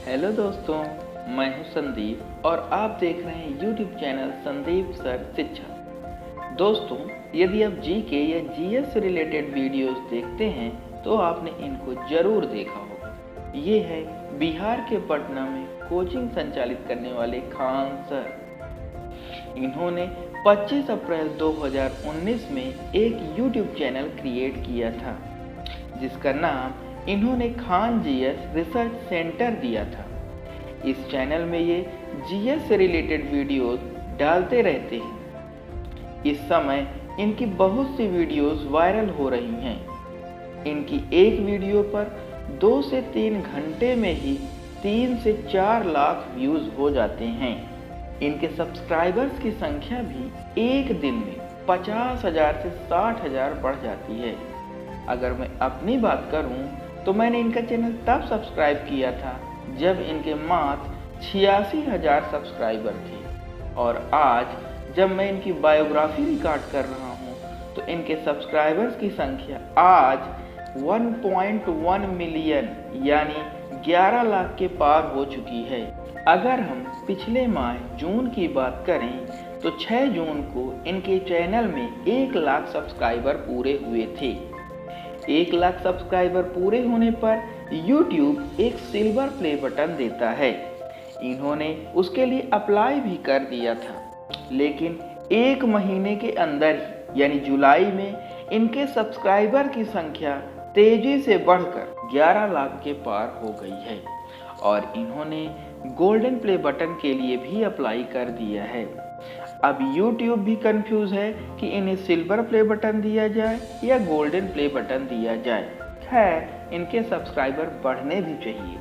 Hello दोस्तों, मैं हूं संदीप और आप देख रहे हैं यूट्यूब चैनल संदीप सर शिक्षा। दोस्तों, यदि आप जीके या जीएस से रिलेटेड वीडियोस देखते हैं तो आपने इनको जरूर देखा होगा। ये है बिहार के पटना में कोचिंग संचालित करने वाले खान सर। इन्होंने 25 अप्रैल 2019 में एक यूट्यूब चैनल क्रिएट किया था जिसका नाम इन्होंने खान जीएस रिसर्च सेंटर दिया था। इस चैनल में ये जीएस से रिलेटेड वीडियोस डालते रहते हैं। इस समय इनकी बहुत सी वीडियोस वायरल हो रही हैं। इनकी एक वीडियो पर 2 से 3 घंटे में ही 3 से 4 लाख व्यूज हो जाते हैं। इनके सब्सक्राइबर्स की संख्या भी एक दिन में 50,000 से 60,000 बढ़ जाती है। अगर मैं अपनी बात करूं तो मैंने इनका चैनल तब सब्सक्राइब किया था जब इनके मात्र 86,000 सब्सक्राइबर थे और आज जब मैं इनकी बायोग्राफी रिकॉर्ड कर रहा हूं तो इनके सब्सक्राइबर्स की संख्या आज 1.1 मिलियन यानी 11 लाख के पार हो चुकी है। अगर हम पिछले माह जून की बात करें तो 6 जून को इनके चैनल में 1 लाख सब्सक्राइबर पूरे हुए थे। 1 लाख सब्सक्राइबर पूरे होने पर YouTube एक सिल्वर प्ले बटन देता है। इन्होंने उसके लिए अप्लाई भी कर दिया था, लेकिन 1 महीने के अंदर ही यानी जुलाई में इनके सब्सक्राइबर की संख्या तेजी से बढ़कर 11 लाख के पार हो गई है और इन्होंने गोल्डन प्ले बटन के लिए भी अप्लाई कर दिया है। अब YouTube भी कंफ्यूज है कि इन्हें सिल्वर प्ले बटन दिया जाए या गोल्डन प्ले बटन दिया जाए। खैर, इनके सब्सक्राइबर बढ़ने भी चाहिए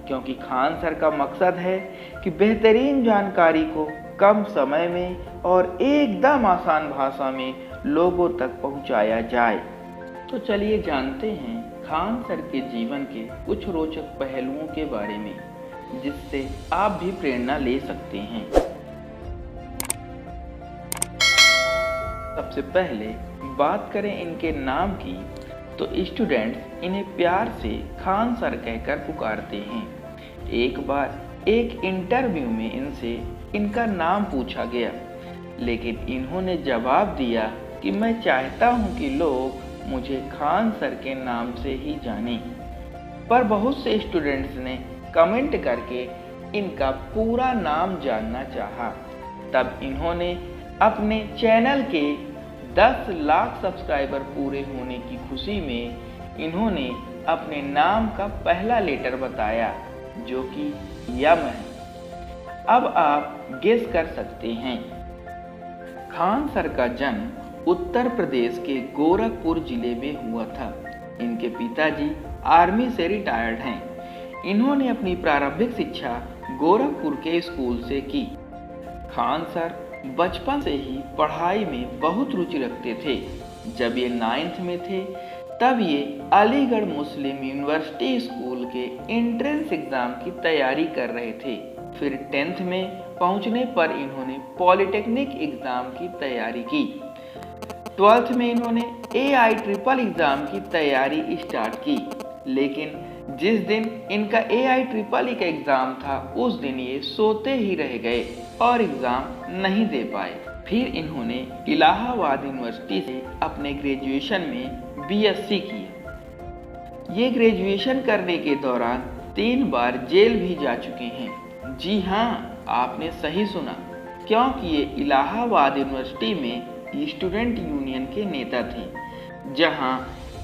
क्योंकि खान सर का मकसद है कि बेहतरीन जानकारी को कम समय में और एकदम आसान भाषा में लोगों तक पहुंचाया जाए। तो चलिए जानते हैं खान सर के जीवन के कुछ रोचक पहलुओं के बारे में जिससे आप भी प्रेरणा ले सकते हैं। सबसे पहले बात करें इनके नाम की तो स्टूडेंट्स इन्हें प्यार से खान सर कहकर पुकारते हैं। एक बार एक इंटरव्यू में इनसे इनका नाम पूछा गया, लेकिन इन्होंने जवाब दिया कि मैं चाहता हूं कि लोग मुझे खान सर के नाम से ही जानें। पर बहुत से स्टूडेंट्स ने कमेंट करके इनका पूरा नाम जानना चाहा। तब इन्होंने अपने चैनल के 10 लाख सब्सक्राइबर पूरे होने की खुशी में इन्होंने अपने नाम का पहला लेटर बताया जो कि यम है। अब आप गेस कर सकते हैं। खान सर का जन्म उत्तर प्रदेश के गोरखपुर जिले में हुआ था। इनके पिताजी आर्मी से रिटायर्ड हैं। इन्होंने अपनी प्रारंभिक शिक्षा गोरखपुर के स्कूल से की। खान सर बचपन से ही पढ़ाई में बहुत रुचि रखते थे। जब ये 9th में थे तब ये अलीगढ़ मुस्लिम यूनिवर्सिटी स्कूल के एंट्रेंस एग्जाम की तैयारी कर रहे थे। फिर 10th में पहुंचने पर इन्होंने पॉलिटेक्निक एग्जाम की तैयारी की। 12th में इन्होंने AITRIPL एग्जाम की तैयारी स्टार्ट की, लेकिन जिस दिन इनका AITRIPL का एग्जाम था उस दिन ये सोते ही रह गए और एग्जाम नहीं दे पाए। फिर इन्होंने इलाहाबाद यूनिवर्सिटी से अपने ग्रेजुएशन में BSc किया। ये ग्रेजुएशन करने के दौरान 3 बार जेल भी जा चुके हैं। जी हाँ, आपने सही सुना, क्योंकि ये इलाहाबाद यूनिवर्सिटी में स्टूडेंट यूनियन के नेता थे, जहाँ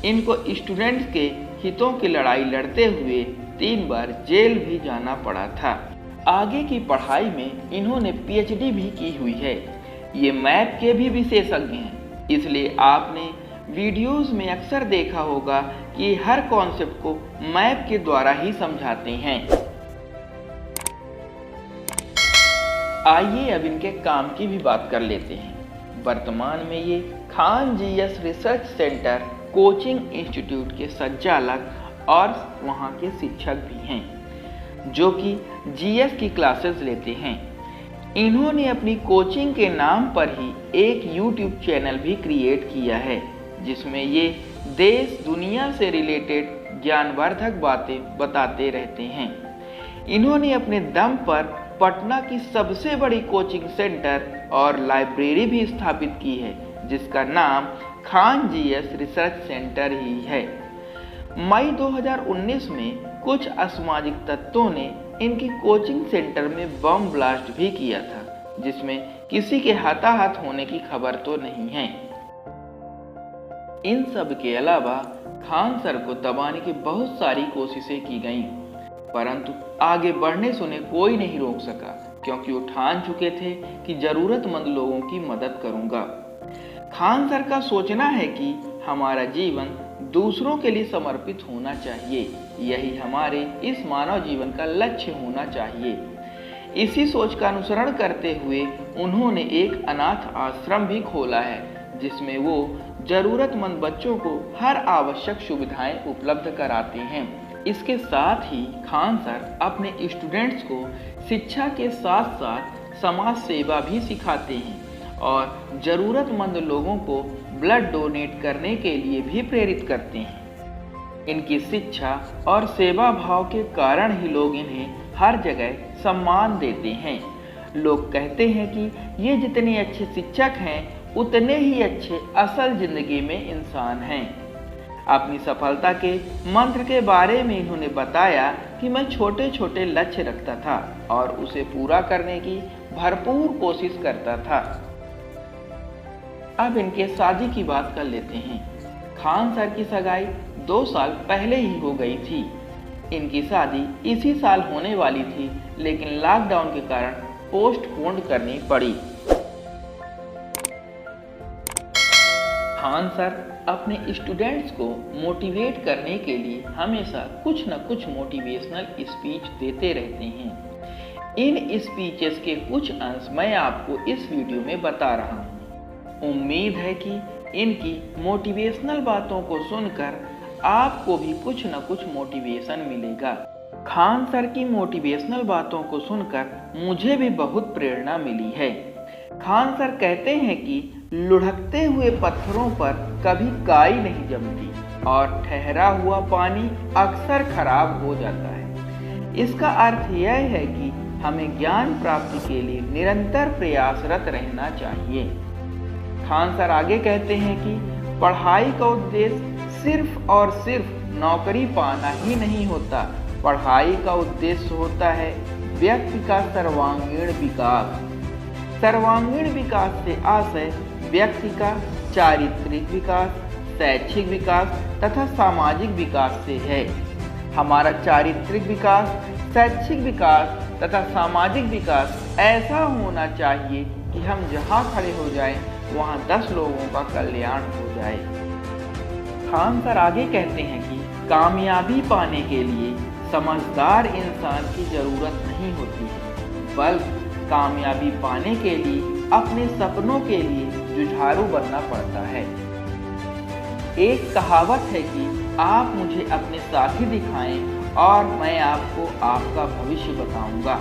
इनको स्टूडेंट्स के हितों की लड़ाई लड़ते हुए 3 बार जेल भी जाना पड़ा था। आगे की पढ़ाई में इन्होंने PhD भी की हुई है। ये मैथ के भी विशेषज्ञ हैं, इसलिए आपने वीडियोस में अक्सर देखा होगा कि हर कॉन्सेप्ट को मैप के द्वारा ही समझाते हैं। आइए अब इनके काम की भी बात कर लेते हैं। वर्तमान में ये Khan GS research centre coaching institute के संचालक और वहाँ के शिक्षक भी हैं जो कि जीएस की क्लासेस लेते हैं। इन्होंने अपनी कोचिंग के नाम पर ही एक यूट्यूब चैनल भी क्रिएट किया है जिसमें ये देश दुनिया से रिलेटेड ज्ञानवर्धक बातें बताते रहते हैं। इन्होंने अपने दम पर पटना की सबसे बड़ी कोचिंग सेंटर और लाइब्रेरी भी स्थापित की है, जिसका नाम खान जीएस रिसर्च सेंटर ही है। मई 2019 में कुछ असामाजिक तत्वों ने इनकी कोचिंग सेंटर में बम ब्लास्ट भी किया था, जिसमें किसी के हताहत होने की खबर तो नहीं है। इन सब के अलावा खान सर को दबाने की बहुत सारी कोशिशें की गईं, परंतु आगे बढ़ने से उन्हें कोई नहीं रोक सका, क्योंकि वो ठान चुके थे कि जरूरतमंद लोगों की मदद करूंगा। खान सर का सोचना है कि हमारा जीवन दूसरों के लिए समर्पित होना चाहिए, यही हमारे इस मानव जीवन का लक्ष्य होना चाहिए। इसी सोच का अनुसरण करते हुए उन्होंने एक अनाथ आश्रम भी खोला है, जिसमें वो जरूरतमंद बच्चों को हर आवश्यक सुविधाएं उपलब्ध कराते हैं। इसके साथ ही खान सर अपने स्टूडेंट्स को शिक्षा के साथ साथ समाज सेवा भी सिखाते हैं और जरूरतमंद लोगों को ब्लड डोनेट करने के लिए भी प्रेरित करते हैं। इनकी शिक्षा और सेवा भाव के कारण ही लोग इन्हें हर जगह सम्मान देते हैं। लोग कहते हैं कि ये जितने अच्छे शिक्षक हैं उतने ही अच्छे असल जिंदगी में इंसान हैं। अपनी सफलता के मंत्र के बारे में इन्होंने बताया कि मैं छोटे छोटे लक्ष्य रखता था और उसे पूरा करने की भरपूर कोशिश करता था। अब इनके शादी की बात कर लेते हैं। खान सर की सगाई 2 साल पहले ही हो गई थी। इनकी शादी इसी साल होने वाली थी, लेकिन लॉकडाउन के कारण पोस्टपोन करनी पड़ी। खान सर अपने स्टूडेंट्स को मोटिवेट करने के लिए हमेशा कुछ न कुछ मोटिवेशनल स्पीच देते रहते हैं। इन स्पीचेस के कुछ अंश मैं आपको इस वीडियो में बता रहा हूँ। उम्मीद है कि इनकी मोटिवेशनल बातों को सुनकर आपको भी कुछ न कुछ मोटिवेशन मिलेगा। खान सर की मोटिवेशनल बातों को सुनकर मुझे भी बहुत प्रेरणा मिली है। खान सर कहते हैं कि लुढ़कते हुए पत्थरों पर कभी काई नहीं जमती और ठहरा हुआ पानी अक्सर खराब हो जाता है। इसका अर्थ यह है कि हमें ज्ञान प्राप्ति के लिए निरंतर प्रयासरत रहना चाहिए। खान सर आगे कहते हैं कि पढ़ाई का उद्देश्य सिर्फ और सिर्फ नौकरी पाना ही नहीं होता। पढ़ाई का उद्देश्य होता है व्यक्ति का सर्वांगीण विकास। सर्वांगीण विकास से आशय व्यक्ति का चारित्रिक विकास, शैक्षिक विकास तथा सामाजिक विकास से है। हमारा चारित्रिक विकास, शैक्षिक विकास तथा सामाजिक विकास ऐसा होना चाहिए कि हम जहाँ खड़े हो जाएं, वहाँ 10 लोगों का कल्याण हो जाए। खान सर आगे कहते हैं कि कामयाबी पाने के लिए समझदार इंसान की जरूरत नहीं होती है, बल्कि कामयाबी पाने के लिए अपने सपनों के लिए जुझारू बनना पड़ता है। एक कहावत है कि आप मुझे अपने साथी दिखाएं और मैं आपको आपका भविष्य बताऊंगा।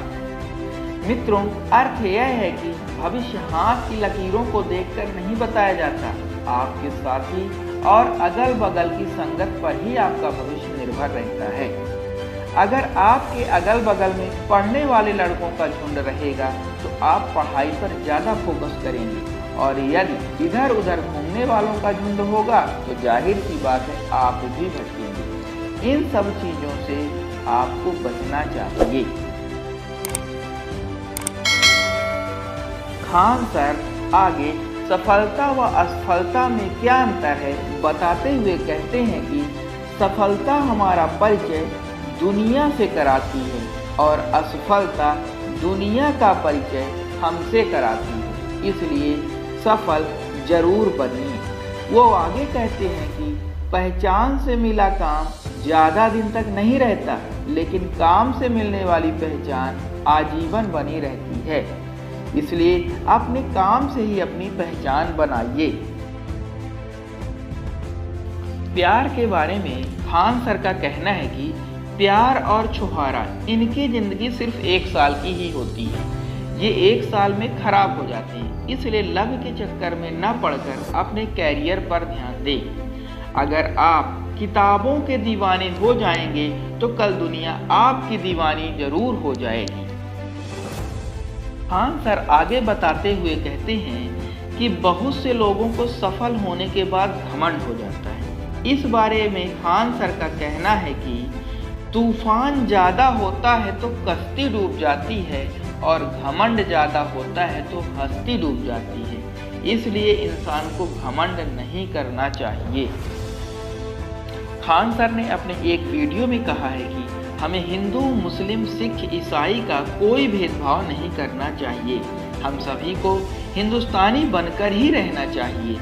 मित्रों, अर्थ यह है कि भविष्य हाथ की लकीरों को देखकर नहीं बताया जाता। आपके साथी और अगल बगल की संगत पर ही आपका भविष्य निर्भर रहता है। अगर आपके अगल बगल में पढ़ने वाले लड़कों का झुंड रहेगा तो आप पढ़ाई पर ज़्यादा फोकस करेंगे, और यदि इधर उधर घूमने वालों का झुंड होगा तो जाहिर सी बात है आप भी भटकेंगे। इन सब चीज़ों से आपको बचना चाहिए। खान सर आगे सफलता व असफलता में क्या अंतर है बताते हुए कहते हैं कि सफलता हमारा परिचय दुनिया से कराती है और असफलता दुनिया का परिचय हमसे कराती है, इसलिए सफल जरूर बनिए। वो आगे कहते हैं कि पहचान से मिला काम ज़्यादा दिन तक नहीं रहता, लेकिन काम से मिलने वाली पहचान आजीवन बनी रहती है। इसलिए अपने काम से ही अपनी पहचान बनाइए। प्यार के बारे में खान सर का कहना है कि प्यार और छुहारा इनकी ज़िंदगी सिर्फ 1 साल की ही होती है। ये 1 साल में खराब हो जाते हैं, इसलिए लव के चक्कर में न पड़कर अपने कैरियर पर ध्यान दें। अगर आप किताबों के दीवाने हो जाएंगे तो कल दुनिया आपकी दीवानी जरूर हो जाएगी। खान सर आगे बताते हुए कहते हैं कि बहुत से लोगों को सफल होने के बाद घमंड हो जाता है। इस बारे में खान सर का कहना है कि तूफान ज़्यादा होता है तो कश्ती डूब जाती है और घमंड ज़्यादा होता है तो हस्ती डूब जाती है। इसलिए इंसान को घमंड नहीं करना चाहिए। खान सर ने अपने एक वीडियो में कहा है कि हमें हिंदू, मुस्लिम, सिख, ईसाई का कोई भेदभाव नहीं करना चाहिए। हम सभी को हिंदुस्तानी बनकर ही रहना चाहिए।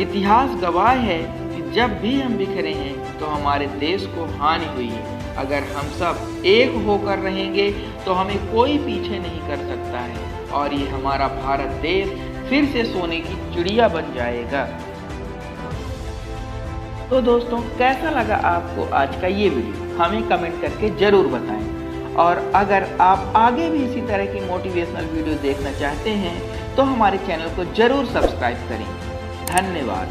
इतिहास गवाह है कि जब भी हम बिखरे हैं तो हमारे देश को हानि हुई है। अगर हम सब एक होकर रहेंगे तो हमें कोई पीछे नहीं कर सकता है और ये हमारा भारत देश फिर से सोने की चिड़िया बन जाएगा। तो दोस्तों, कैसा लगा आपको आज का ये वीडियो? हमें कमेंट करके ज़रूर बताएं। और अगर आप आगे भी इसी तरह की मोटिवेशनल वीडियो देखना चाहते हैं तो हमारे चैनल को ज़रूर सब्सक्राइब करें। धन्यवाद।